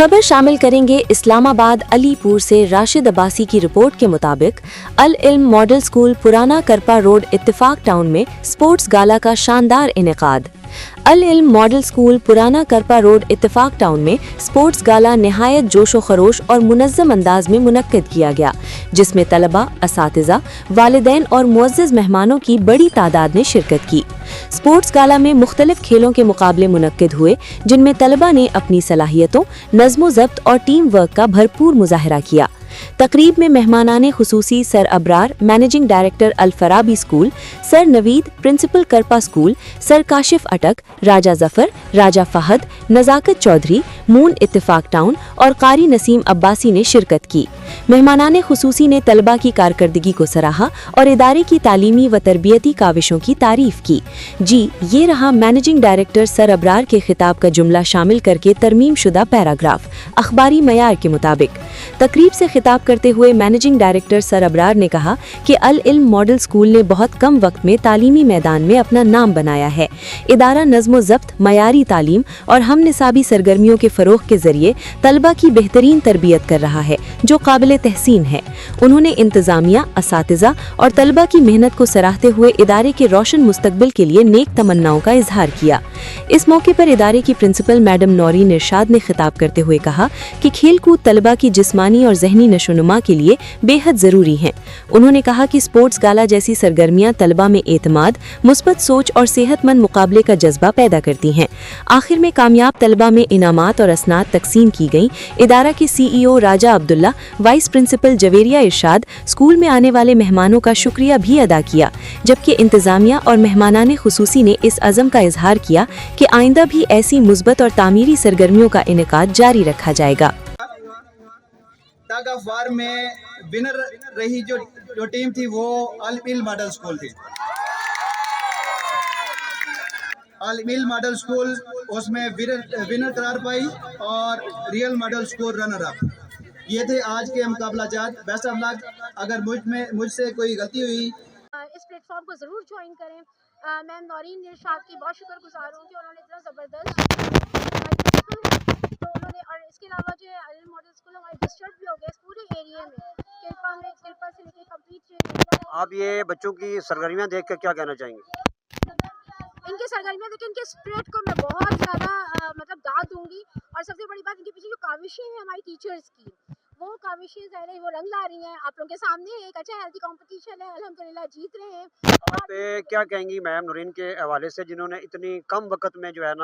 खबर शामिल करेंगे इस्लामाबाद अलीपुर से राशिद अब्बासी की रिपोर्ट के मुताबिक अल इल्म मॉडल स्कूल पुराना करपा रोड इत्तेफाक टाउन में स्पोर्ट्स गाला का शानदार इनेकाद। अल इल्म मॉडल स्कूल पुराना करपा रोड इत्तेफाक टाउन में स्पोर्ट्स गाला निहायत जोशो खरोश और मुनज़्ज़म अंदाज में मुनक्किद किया गया, जिसमें तलबा, असातिज़ा, वालिदैन और मुअज़्ज़ज़ मेहमानों की बड़ी तादाद ने शिरकत की। स्पोर्ट्स गाला में मुख्तलिफ खेलों के मुकाबले मुनक्किद हुए, जिनमें तलबा ने अपनी सलाहियतों, नज़्मो ज़ब्त और टीम वर्क का भरपूर मुजाहरा किया। तकरीब में मेहमानाने खुसूसी sir Abrar, managing director Al Farabi school, sir Naveed, principal करपा स्कूल, सर काशिफ अटक, राजा जफर, राजा फहद, नजाकत चौधरी, मून इत्तेफाक टाउन और कारी नसीम अब्बासी ने शिरकत की। मेहमानाने खुसूसी ने तलबा की कारकर्दगी को सराहा और इदारे की तालीमी व तरबियती काविशों की तारीफ की। जी, ये रहा मैनेजिंग डायरेक्टर सर अबरार के खिताब का जुमला शामिल करके तरमीम शुदा पैराग्राफ अखबारी मयार के मुताबिक। तकरीब से खिताब करते हुए मैनेजिंग डायरेक्टर सर अबरार ने कहा कि अल इल्म मॉडल स्कूल ने बहुत कम वक्त में तालीमी मैदान में अपना नाम बनाया है। इदारा नज़्मो ज़ब्त, मयारी तालीम और हम निसाबी सरगर्मियों के फ़रोग़ के ज़रिए तलबा की बेहतरीन तरबियत कर रहा है, जो काबिल तहसीन है। उन्होंने इंतज़ामिया, असातिज़ा और तलबा की मेहनत को सराहते हुए इदारे के रोशन मुस्तकबिल के लिए नेक तमन्नाओं का इजहार किया। इस मौके पर इदारे की प्रिंसिपल मैडम नौरीन इरशाद ने खिताब करते हुए कहा कि खेल कूद तलबा की जिस्मानी और जहनी नशोनुमा के लिए बेहद ज़रूरी हैं। उन्होंने कहा कि स्पोर्ट्स गाला जैसी सरगर्मियां तलबा में एतमाद, मुस्बत सोच और सेहतमंद मुकाबले का जज्बा पैदा करती हैं। आखिर में कामयाब तलबा में इनामात और असनाद तकसीम की गईं। इदारा के CEO राजा अब्दुल्ला, वाइस प्रिंसिपल जवेरिया इरशाद स्कूल में आने वाले मेहमानों का शुक्रिया भी अदा किया, जबकि इंतजामिया और मेहमानाने खुसूसी ने इस अज़म का इजहार किया कि आइंदा भी ऐसी मुस्बत और तामीरी सरगर्मियों का इनेकाद जारी रखा जाएगा। टग ऑफ वार में विनर रही जो टीम थी वो अल इल्म मॉडल स्कूल थी। अल इल्म मॉडल स्कूल उसमें विनर करार पाई और real model school runner up. ये थे आज के मुकाबला जात। Best of luck. अगर मुझसे कोई गलती हुई इस प्लेटफॉर्म को ज़रूर ज्वाइन करें। मैं नौरीन इरशाद की बहुत शुक्रगुजार हूँ कि उन्होंने इतना ज़बरदस्त तो उन्होंने, और इसके अलावा जो अल इल्म मॉडल स्कूल हमारे डिस्टर्ब भी हो गए इस पूरे एरिया में, किरपा से लेके कंप्लीट। आप ये बच्चों की सरगर्मियाँ देख कर क्या कहना चाहेंगे? इनके सरगर्मियाँ देखिए, इनके स्पिरिट को मैं बहुत ज़्यादा मतलब दाद दूंगी। और सबसे बड़ी बात, इनके पीछे जो काविशें हैं हमारी टीचर्स की, वो काविशें ज़ाहिर है वो रंग ला रही हैं। आप लोगों के सामने एक अच्छा हेल्थी कंपटीशन है, अल्हम्दुलिल्लाह जीत रहे हैं। आप क्या कहेंगी मैम नौरीन के हवाले से, जिन्होंने इतनी कम वक्त में जो है ना